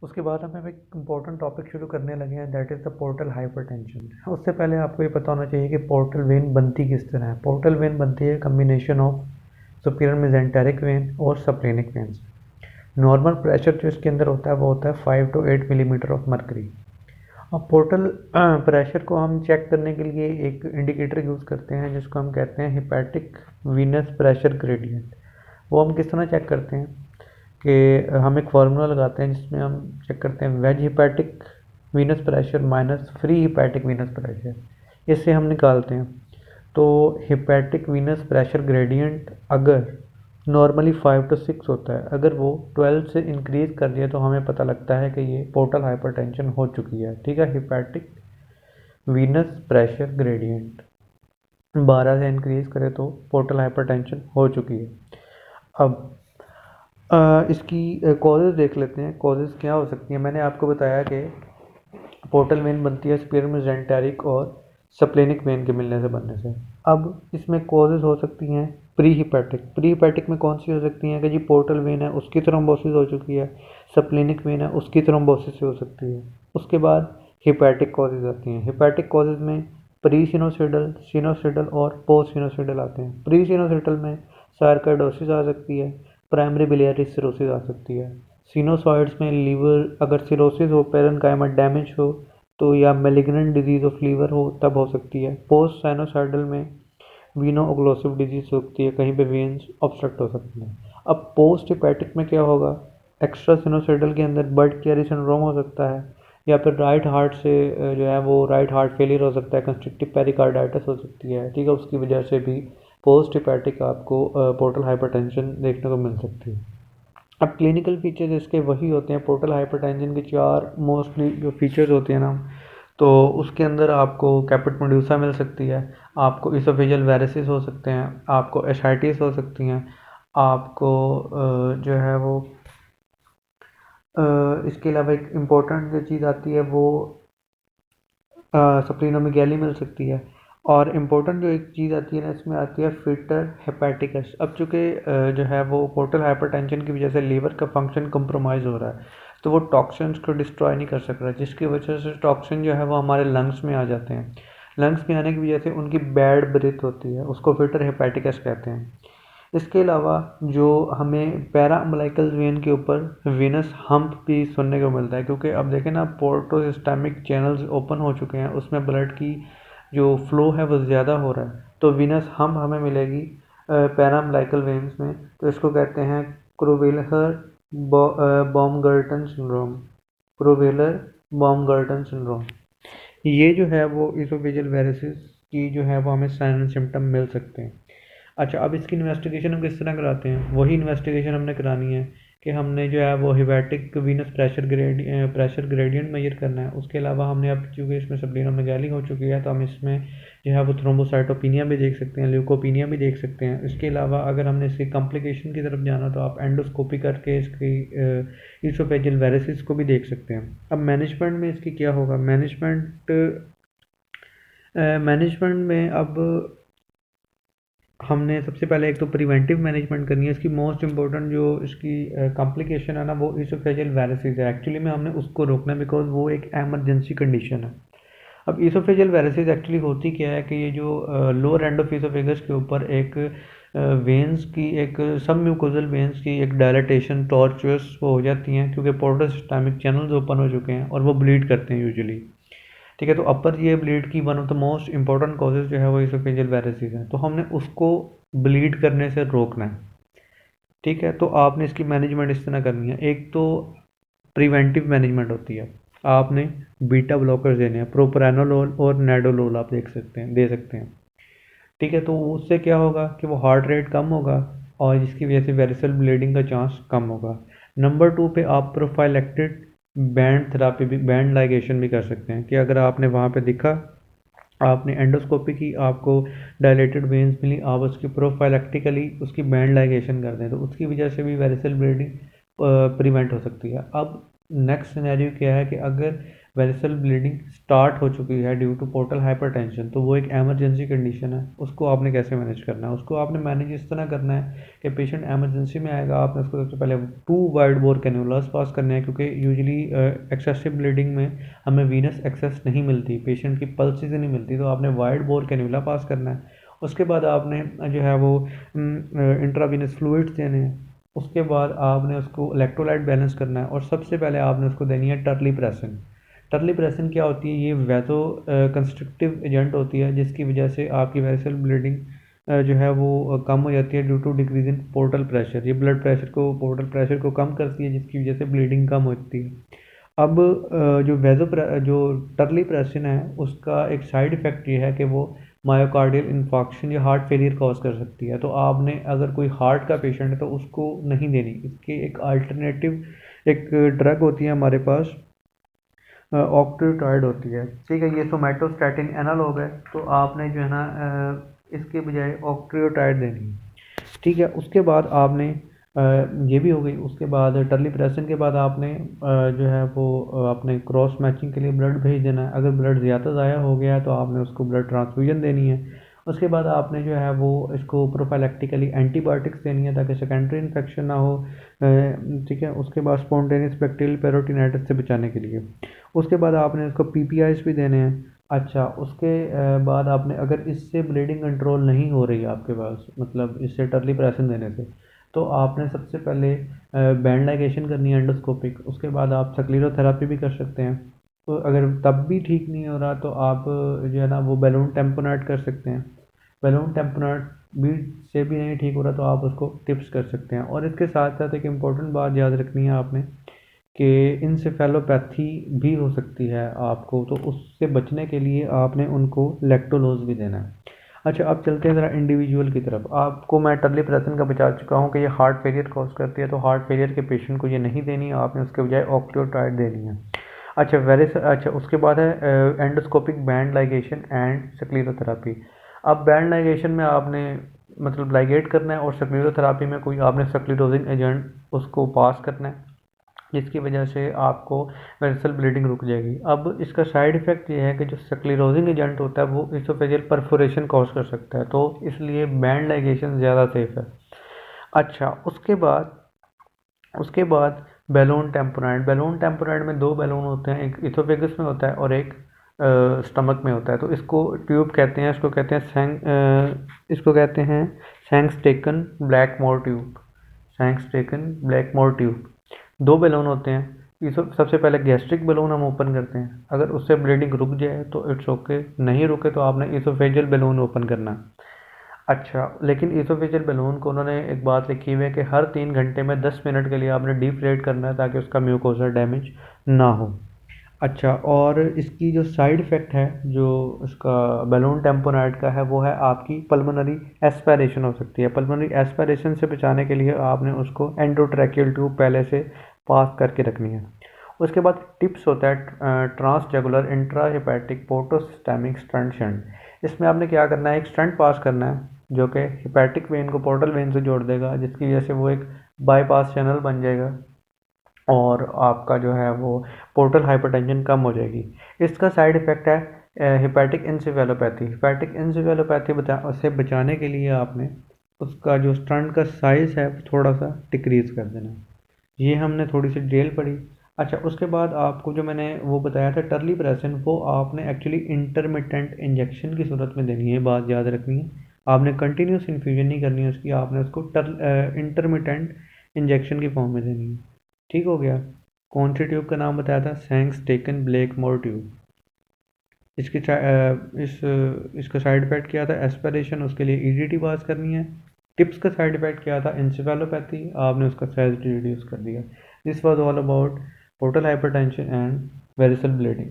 उसके बाद हम एक इम्पॉर्टेंट टॉपिक शुरू करने लगे हैं, that is the portal hypertension. उससे पहले आपको ये पता होना चाहिए कि पोर्टल वेन बनती किस तरह है। पोर्टल वेन बनती है combination of superior mesenteric when और सप्लेनिक वेन से। नॉर्मल प्रेशर जो इसके अंदर होता है वो होता है 5 to 8 मिलीमीटर ऑफ मर्करी। अब पोर्टल प्रेशर को हम चेक करने के लिए एक इंडिकेटर यूज़ करते हैं जिसको हम कहते हैं हिपैटिक वीनस प्रेशर ग्रेडियंट। वो हम किस तरह चेक करते हैं कि हम एक फार्मूला लगाते हैं जिसमें हम चेक करते हैं wedge hepatic venous pressure minus free hepatic venous pressure, इससे हम निकालते हैं। तो हिपैटिक वीनस प्रेशर ग्रेडियंट अगर नॉर्मली 5 to 6 होता है, अगर वो 12 से इंक्रीज कर दिया तो हमें पता लगता है कि ये पोर्टल हाइपरटेंशन हो चुकी है। ठीक है, हिपैटिक वीनस प्रेशर ग्रेडियंट 12 से इंक्रीज करे तो पोर्टल हाइपरटेंशन हो चुकी है। अब इसकी कॉजेज़ देख लेते हैं, कॉजेज़ क्या हो सकती हैं। मैंने आपको बताया कि पोर्टल वेन बनती है स्पीयर मेसेंटेरिक और सप्लेनिक वेन के मिलने से बनने से। अब इसमें कॉजेज़ हो सकती हैं प्री हिपैटिक। प्री हिपैटिक में कौन सी हो सकती हैं कि जी पोर्टल वेन है उसकी थ्रोम्बोसिस हो चुकी है, सप्लेनिक वेन है उसकी थ्रोम्बोसिस हो सकती है। उसके बाद हिपैटिक कॉजेज़ आती हैं। हिपैटिक कॉजेज़ में प्री सिनोसाइडल, सिनोसाइडल और पोस्ट सिनोसाइडल आते हैं। प्री सिनोसाइडल में सार्कोइडोसिस आ सकती है, प्राइमरी बिलियरी सिरोसिस आ सकती है। सिनोसॉइड्स में लीवर अगर सिरोसिस हो, पेरेन्काइमा डैमेज हो तो, या मेलिग्नेंट डिजीज ऑफ लीवर हो तब हो सकती है। पोस्ट साइनोसाइडल में वीनो ओक्लोसिव डिजीज हो सकती है, कहीं पे वेन्स ऑब्स्ट्रक्ट हो सकती हैं। अब पोस्ट हिपैटिक में क्या होगा, एक्स्ट्रा सिनोसाइडल के अंदर बर्ड कैरी सिंड्रोम हो सकता है, या फिर राइट हार्ट से जो है वो राइट हार्ट फेलियर हो सकता है, कंस्ट्रिक्टिव पेरिकार्डाइटिस हो सकती है। ठीक है, उसकी वजह से भी पोस्ट हिपैटिक आपको पोर्टल हाइपरटेंशन देखने को मिल सकती है। अब क्लिनिकल फीचर्स इसके वही होते हैं, पोर्टल हाइपरटेंशन के 4 मोस्टली जो फीचर्स होते हैं ना, तो उसके अंदर आपको कैपिट मेडुसा मिल सकती है, आपको इसोफेजियल वेरिसिस हो सकते हैं, आपको एसाइटिस हो सकती हैं, आपको जो है वो इसके अलावा एक इम्पोर्टेंट जो चीज़ आती है वो सप्लीनोमेगैली मिल सकती है। और इम्पोर्टेंट जो एक चीज़ आती है ना इसमें आती है फिल्टर हेपेटिकस। अब चूँकि जो है वो पोर्टल हाइपरटेंशन की वजह से लीवर का फंक्शन कंप्रोमाइज़ हो रहा है, तो वो टॉक्सिन्स को डिस्ट्रॉय नहीं कर सक रहा है, जिसकी वजह से टॉक्सिन जो है वो हमारे लंग्स में आ जाते हैं। लंग्स में आने की वजह से उनकी बैड ब्रीथ होती है, उसको फिल्टर हेपेटिकस कहते हैं। इसके अलावा जो हमें पैरा अम्बिलिकल वेन के ऊपर वेनस हम्प भी सुनने को मिलता है, क्योंकि अब देखें ना पोर्टोसिस्टेमिक चैनल्स ओपन हो चुके हैं, उसमें ब्लड की जो फ्लो है वो ज़्यादा हो रहा है, तो वेनस हम्प हमें मिलेगी पैरा अम्बिलिकल वेन्स में। तो इसको कहते हैं क्रोवेलर बॉमगर्टन सिंड्रोम। क्रोवेलर बॉमगर्टन सिंड्रोम, ये जो है वो इसोफेजियल वेरिसिस की जो है वो हमें साइन एंड सिम्टम मिल सकते हैं। अच्छा, अब इसकी इन्वेस्टिगेशन हम किस तरह कराते हैं, वही इन्वेस्टिगेशन हमने करानी है कि हमने जो है वो hepatic venous pressure gradient measure करना है। उसके अलावा हमने अब चूँकि इसमें सप्लीनोमेगाली हो चुकी है तो हम इसमें जो है वो थ्रोम्बोसाइटोपिनिया भी देख सकते हैं, ल्यूकोपिनिया भी देख सकते हैं। इसके अलावा अगर हमने इसकी कॉम्प्लिकेशन की तरफ जाना तो आप एंडोस्कोपी करके इसकी इसोफेजियल वेरिसिस को भी देख सकते हैं। अब मैनेजमेंट में इसकी क्या होगा, मैनेजमेंट में अब हमने सबसे पहले एक तो प्रिवेंटिव मैनेजमेंट करनी है। इसकी मोस्ट इंपॉर्टेंट जो इसकी कॉम्प्लिकेशन है ना वो इसोफेजियल वेरिसिस है। एक्चुअली में हमने उसको रोकना है बिकॉज वो एक एमरजेंसी कंडीशन है। अब इसोफेजियल वेरिसिस एक्चुअली होती क्या है कि ये जो लोअर एंड ऑफ इसोफेगस के ऊपर एक वेन्स की एक सब म्यूकोजल वेन्स की एक डायलेटेशन टॉर्चुअस वो हो जाती हैं, क्योंकि पोर्टल सिस्टमिक चैनल्स ओपन हो चुके हैं और वो ब्लीड करते हैं यूजुअली। ठीक है, तो अपर ये ब्लीड की one of the most important causes जो है वो इसोफेजियल वेरिसिस है, तो हमने उसको ब्लीड करने से रोकना है। ठीक है, तो आपने इसकी मैनेजमेंट इस तरह करनी है। एक तो प्रिवेंटिव मैनेजमेंट होती है, आपने बीटा ब्लॉकर्स देने हैं, प्रोप्रानोलोल और नेडोलोल आप दे सकते हैं। ठीक है, तो उससे क्या होगा कि वो हार्ट रेट कम होगा और जिसकी वजह से वेरिसल ब्लीडिंग का चांस कम होगा। नंबर 2 पे आप प्रोफाइलेक्टिक बैंड थेरापी भी, बैंड लाइगेशन भी कर सकते हैं कि अगर आपने वहाँ पे दिखा, आपने एंडोस्कोपी की, आपको डायलेटेड वेन्स मिली, आप उसकी प्रोफाइलेक्टिकली उसकी बैंड लाइगेशन कर दें तो उसकी वजह से भी वेरिसल ब्लीडिंग प्रिवेंट हो सकती है। अब नेक्स्ट सिनेरियो क्या है कि अगर वेरिसल ब्लीडिंग स्टार्ट हो चुकी है ड्यू टू पोर्टल हाइपरटेंशन, तो वो एक एमरजेंसी कंडीशन है, उसको आपने कैसे मैनेज करना है? उसको आपने मैनेज इस तरह करना है कि पेशेंट एमरजेंसी में आएगा, आपने उसको सबसे पहले 2 वाइड बोर कैन्यूलास पास करने हैं, क्योंकि यूजुअली एक्सेसिव ब्लीडिंग में हमें वीनस एक्सेस नहीं मिलती, पेशेंट की पल्सेस नहीं मिलती, तो आपने वाइड बोर कैन्यूला पास करना है। उसके बाद आपने जो है वो इंट्रावीनस फ्लूइड्स देने हैं। उसके बाद आपने उसको इलेक्ट्रोलाइट बैलेंस करना है, और सबसे पहले आपने उसको देनी है टर्ली प्रेसिन। टर्ली प्रेसिन क्या होती है? ये वैसो कंस्ट्रक्टिव एजेंट होती है, जिसकी वजह से आपकी वेरिसल ब्लीडिंग जो है वो कम हो जाती है due to decrease in portal pressure. ये ब्लड प्रेशर को, पोर्टल प्रेशर को कम करती है, जिसकी वजह से ब्लीडिंग कम होती है। अब जो टर्ली प्रेसिन है, उसका एक साइड इफ़ेक्ट ये है कि वो मायोकार्डियल इन्फार्क्शन या हार्ट फेलियर कॉज कर सकती है। तो आपने अगर कोई हार्ट का पेशेंट है तो उसको नहीं देनी। इसकी एक अल्टरनेटिव एक ड्रग होती है हमारे पास, ऑक्ट्रेटिसाइड होती है, ठीक है, ये सोमैटोस्टैटिन एनालॉग है, तो आपने जो है ना इसके बजाय ऑक्ट्रेटिसाइड देनी है, ठीक है। उसके बाद आपने ये भी हो गई। उसके बाद टर्ली प्रेशन के बाद आपने जो है वो आपने क्रॉस मैचिंग के लिए ब्लड भेज देना है। अगर ब्लड ज़्यादा ज़ाया हो गया है तो आपने उसको ब्लड ट्रांसफ्यूजन देनी है। उसके बाद आपने जो है वो इसको प्रोफाइलैक्टिकली एंटीबायोटिक्स देनी है ताकि सेकेंडरी इन्फेक्शन ना हो, ठीक है। उसके बाद स्पॉन्टेनियस बैक्टीरियल पेरोटिनाइटिस से बचाने के लिए। उसके बाद आपने इसको पीपीआईस भी देने हैं। अच्छा, उसके बाद आपने, अगर इससे ब्लीडिंग कंट्रोल नहीं हो रही आपके पास, मतलब इससे टर्ली प्रेशन देने से, तो आपने सबसे पहले बैंड लाइगेशन करनी है एंडोस्कोपिक। उसके बाद आप सक्लीरोथेरापी भी कर सकते हैं। तो अगर तब भी ठीक नहीं हो रहा तो आप जो है ना वो बैलून टेम्पोनेट कर सकते हैं। बैलून टेम्पोनेट भी से भी नहीं ठीक हो रहा तो आप उसको टिप्स कर सकते हैं। और इसके साथ साथ एक इम्पॉर्टेंट बात याद रखनी है आपने कि इंसेफेलोपैथी भी हो सकती है आपको, तो उससे बचने के लिए आपने उनको लैक्टोलोज भी देना है। अच्छा, अब चलते हैं ज़रा इंडिविजुअल की तरफ। आपको मैं टर्ली प्रेशन का बता चुका हूँ कि ये हार्ट फेलियर कॉज करती है, तो हार्ट फेलियर के पेशेंट को ये नहीं देनी है, आपने उसके बजाय ऑक्ट्रेटिसाइड देनी है। अच्छा, उसके बाद है एंडोस्कोपिक बैंड लाइगेशन एंड सक्लीरोथेरापी। अब बैंड लाइगेशन में आपने मतलब लाइगेट करना है, और सक्लीरोथेरापी में कोई आपने सक्लीरोजिंग एजेंट उसको पास करना है, जिसकी वजह से आपको वेरिसल ब्लीडिंग रुक जाएगी। अब इसका साइड इफ़ेक्ट ये है कि जो सक्लीरोजिंग एजेंट होता है वो इसोफेजियल परफोरेशन कॉज कर सकता है, तो इसलिए बैंड लाइगेशन ज़्यादा सेफ है। अच्छा, उसके बाद बैलून टेम्पोराइड में 2 बैलून होते हैं, एक इथोफेगस में होता है और एक स्टमक में होता है। तो इसको ट्यूब कहते हैं, इसको कहते हैं Sengstaken Blakemore tube. Sengstaken Blakemore tube 2 balloon होते हैं। सबसे पहले गैस्ट्रिक बैलून हम ओपन करते हैं, अगर उससे ब्लीडिंग रुक जाए तो इट्स ओके, नहीं रुके तो आपने इसोफेजियल बैलून ओपन करना है। अच्छा, लेकिन इसोफेजियल बैलून को उन्होंने एक बात लिखी हुई है कि हर 3 घंटे में 10 मिनट के लिए आपने डिफ्लेट करना है ताकि उसका म्यूकोसा डैमेज ना हो। अच्छा, और इसकी जो साइड इफ़ेक्ट है जो इसका बैलून टेम्पोनाइड का है वो है आपकी पल्मोनरी एस्पिरेशन हो सकती है। पल्मोनरी एस्पिरेशन से बचाने के लिए आपने उसको एंडोट्रैकियल ट्यूब पहले से पास करके रखनी है। उसके बाद टिप्स होता है ट्रांसजगुलर इंट्राहेपेटिक पोर्टोसिस्टेमिक स्टंट शंट। इसमें आपने क्या करना है, एक स्टंट पास करना है जो कि हेपेटिक वेन को पोर्टल वेन से जोड़ देगा, जिसकी वजह से वो एक बाईपास चैनल बन जाएगा और आपका जो है वो पोर्टल हाइपरटेंशन कम हो जाएगी। इसका साइड इफ़ेक्ट है हेपेटिक इंसेफेलोपैथी। हेपेटिक इंसेफेलोपैथी से बचाने के लिए आपने उसका जो स्टंट का साइज़ है थोड़ा सा डिक्रीज़ कर देना है। ये हमने थोड़ी सी डिटेल पढ़ी। अच्छा, उसके बाद आपको जो मैंने वो बताया था टर्ली प्रेशन, वो आपने एक्चुअली इंटरमिटेंट इंजेक्शन की सूरत में देनी है, बात याद रखनी है। आपने कंटिन्यूस इन्फ्यूजन नहीं करनी है उसकी, आपने उसको इंटरमिटेंट इंजेक्शन की फॉर्म में देनी है। ठीक हो गया। कौन सी ट्यूब का नाम बताया था? सैंक्सटेकन ब्लैकमोर ट्यूब। इसकी इसका साइड इफेक्ट क्या था? एस्पिरेशन, उसके लिए ईडीटी पास करनी है। टिप्स का साइड इफेक्ट क्या था? इंसेफेलोपैथी, आपने उसका साइज रिड्यूस कर दिया। This was all about portal hypertension and variceal bleeding.